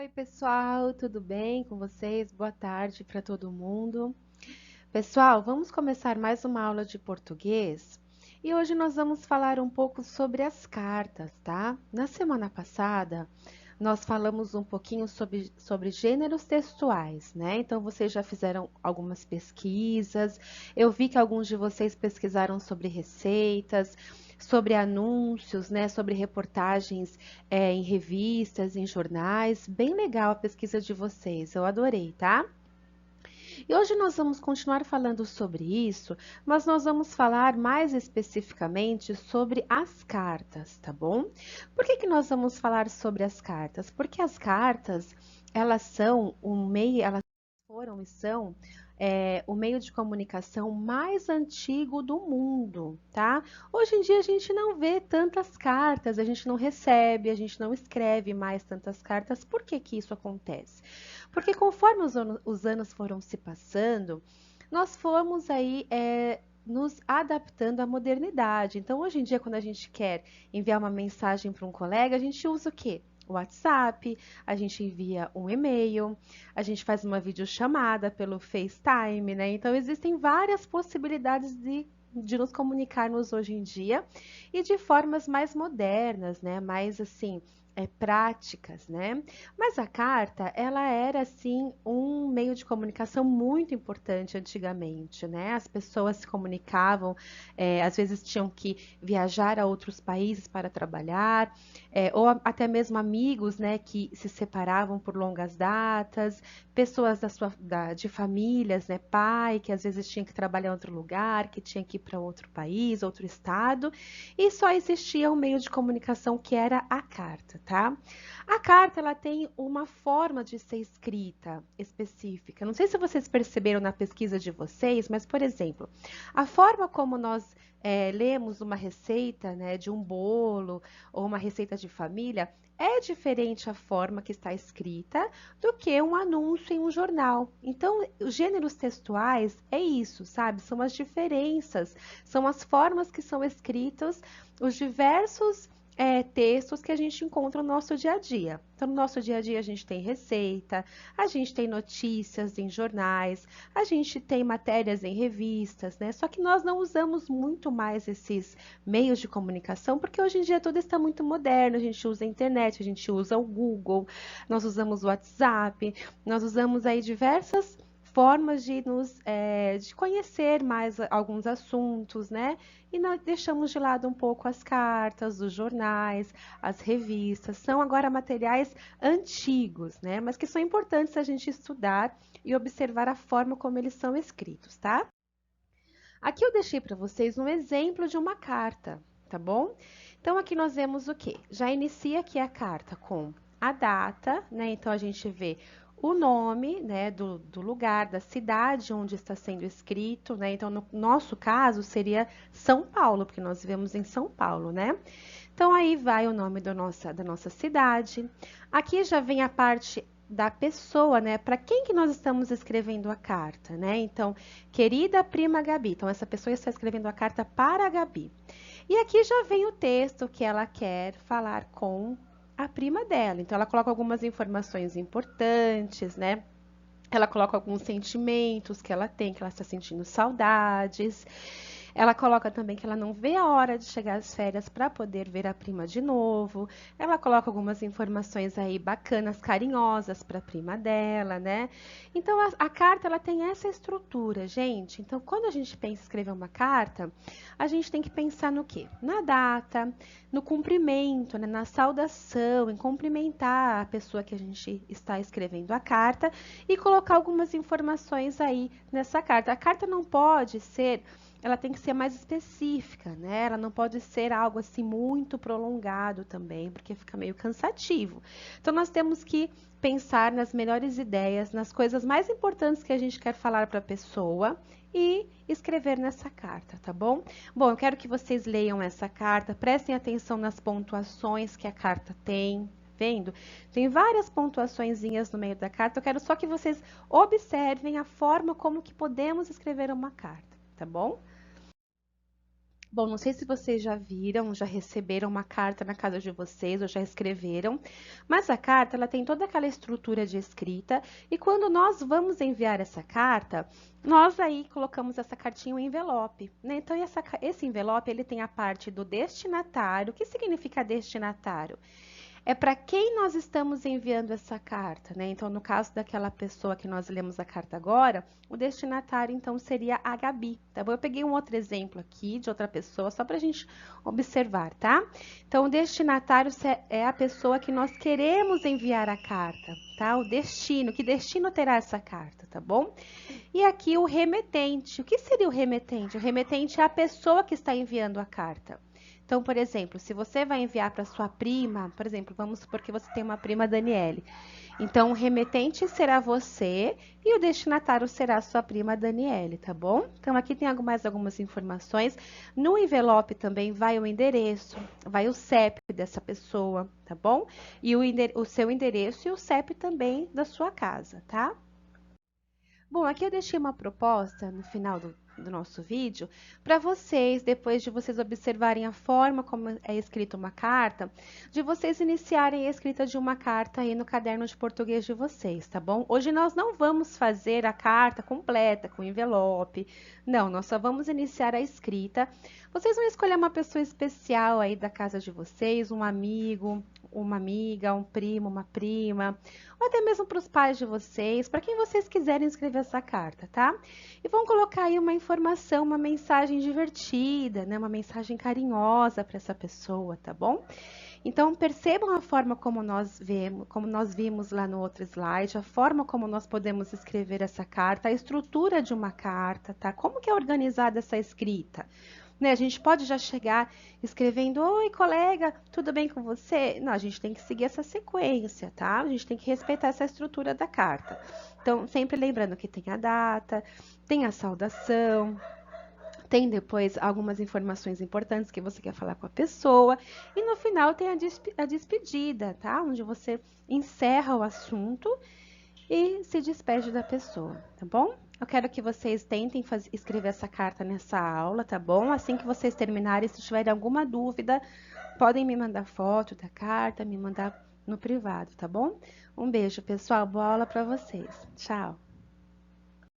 Oi, pessoal, tudo bem com vocês? Boa tarde para todo mundo. Pessoal, vamos começar mais uma aula de português e hoje nós vamos falar um pouco sobre as cartas, tá? Na semana passada, nós falamos um pouquinho sobre gêneros textuais, né? Então, vocês já fizeram algumas pesquisas, eu vi que alguns de vocês pesquisaram sobre receitas, sobre anúncios, né? Sobre reportagens, em revistas, em jornais. Bem legal a pesquisa de vocês, eu adorei, tá? E hoje nós vamos continuar falando sobre isso, mas nós vamos falar mais especificamente sobre as cartas, tá bom? Por que que nós vamos falar sobre as cartas? Porque as cartas, elas são um meio, elas foram e são o meio de comunicação mais antigo do mundo, tá? Hoje em dia a gente não vê tantas cartas, a gente não recebe, a gente não escreve mais tantas cartas. Por que que isso acontece? Porque conforme os anos foram se passando, nós fomos aí nos adaptando à modernidade. Então, hoje em dia, quando a gente quer enviar uma mensagem para um colega, a gente usa o quê? O WhatsApp, a gente envia um e-mail, a gente faz uma videochamada pelo FaceTime, né? Então, existem várias possibilidades de nos comunicarmos hoje em dia e de formas mais modernas, né? Mais assim, práticas, né? Mas a carta, ela era assim um meio de comunicação muito importante antigamente, né? As pessoas se comunicavam, às vezes tinham que viajar a outros países para trabalhar, ou até mesmo amigos, né, que se separavam por longas datas, pessoas de famílias, né, pai que às vezes tinha que trabalhar em outro lugar, que tinha que ir para outro país, outro estado, e só existia um meio de comunicação que era a carta, tá? A carta ela tem uma forma de ser escrita específica. Não sei se vocês perceberam na pesquisa de vocês, mas, por exemplo, a forma como nós lemos uma receita, né, de um bolo ou uma receita de família é diferente a forma que está escrita do que um anúncio em um jornal. Então, os gêneros textuais é isso, sabe? São as diferenças, são as formas que são escritos, os diversos textos que a gente encontra no nosso dia a dia. Então, no nosso dia a dia, a gente tem receita, a gente tem notícias em jornais, a gente tem matérias em revistas, né? Só que nós não usamos muito mais esses meios de comunicação, porque hoje em dia tudo está muito moderno, a gente usa a internet, a gente usa o Google, nós usamos o WhatsApp, nós usamos aí diversas formas de conhecer mais alguns assuntos, né? E nós deixamos de lado um pouco as cartas, os jornais, as revistas. São agora materiais antigos, né? Mas que são importantes a gente estudar e observar a forma como eles são escritos, tá? Aqui eu deixei para vocês um exemplo de uma carta, tá bom? Então aqui nós vemos o quê? Já inicia aqui a carta com a data, né? Então a gente vê o nome, né, do lugar, da cidade onde está sendo escrito, né? Então no nosso caso seria São Paulo, porque nós vivemos em São Paulo, né? Então aí vai o nome da nossa cidade. Aqui já vem a parte da pessoa, né? Para quem que nós estamos escrevendo a carta, né? Então, querida prima Gabi. Então, essa pessoa está escrevendo a carta para a Gabi. E aqui já vem o texto que ela quer falar com a prima dela. Então, ela coloca algumas informações importantes, né? Ela coloca alguns sentimentos que ela tem, que ela está sentindo saudades. Ela coloca também que ela não vê a hora de chegar às férias para poder ver a prima de novo. Ela coloca algumas informações aí bacanas, carinhosas para a prima dela, né? Então a carta ela tem essa estrutura, gente. Então quando a gente pensa em escrever uma carta, a gente tem que pensar no quê? Na data, no cumprimento, né? Na saudação, em cumprimentar a pessoa que a gente está escrevendo a carta e colocar algumas informações aí nessa carta. A carta não pode ser, ela tem que ser mais específica, né? Ela não pode ser algo assim muito prolongado também, porque fica meio cansativo. Então nós temos que pensar nas melhores ideias, nas coisas mais importantes que a gente quer falar para a pessoa e escrever nessa carta, tá bom? Bom, eu quero que vocês leiam essa carta, prestem atenção nas pontuações que a carta tem, vendo? Tem várias pontuaçõezinhas no meio da carta. Eu quero só que vocês observem a forma como que podemos escrever uma carta, tá bom? Bom, não sei se vocês já viram, já receberam uma carta na casa de vocês ou já escreveram, mas a carta ela tem toda aquela estrutura de escrita e quando nós vamos enviar essa carta, nós aí colocamos essa cartinha em um envelope, né? Então esse envelope ele tem a parte do destinatário. O que significa destinatário? É para quem nós estamos enviando essa carta, né? Então, no caso daquela pessoa que nós lemos a carta agora, o destinatário, então, seria a Gabi, tá bom? Eu peguei um outro exemplo aqui de outra pessoa, só para a gente observar, tá? Então, o destinatário é a pessoa que nós queremos enviar a carta, tá? O destino, que destino terá essa carta, tá bom? E aqui o remetente. O que seria o remetente? O remetente é a pessoa que está enviando a carta. Então, por exemplo, se você vai enviar para sua prima, por exemplo, vamos supor que você tem uma prima Daniele. Então, o remetente será você e o destinatário será a sua prima Daniele, tá bom? Então, aqui tem mais algumas informações. No envelope também vai o endereço, vai o CEP dessa pessoa, tá bom? E o seu endereço e o CEP também da sua casa, tá? Bom, aqui eu deixei uma proposta no final do nosso vídeo para vocês, depois de vocês observarem a forma como é escrita uma carta, de vocês iniciarem a escrita de uma carta aí no caderno de português de vocês, tá bom? Hoje nós não vamos fazer a carta completa com envelope, não, nós só vamos iniciar a escrita. Vocês vão escolher uma pessoa especial aí da casa de vocês, um amigo, uma amiga, um primo, uma prima, ou até mesmo para os pais de vocês, para quem vocês quiserem escrever essa carta, tá? E vão colocar aí uma informação, uma mensagem divertida, né? Uma mensagem carinhosa para essa pessoa, tá bom? Então, percebam a forma como nós vimos lá no outro slide, a forma como nós podemos escrever essa carta, a estrutura de uma carta, tá? Como que é organizada essa escrita? Né, a gente pode já chegar escrevendo, oi, colega, tudo bem com você? Não, a gente tem que seguir essa sequência, tá? A gente tem que respeitar essa estrutura da carta. Então, sempre lembrando que tem a data, tem a saudação, tem depois algumas informações importantes que você quer falar com a pessoa, e no final tem a despedida, tá? Onde você encerra o assunto e se despede da pessoa, tá bom? Eu quero que vocês tentem escrever essa carta nessa aula, tá bom? Assim que vocês terminarem, se tiverem alguma dúvida, podem me mandar foto da carta, me mandar no privado, tá bom? Um beijo, pessoal. Boa aula para vocês. Tchau!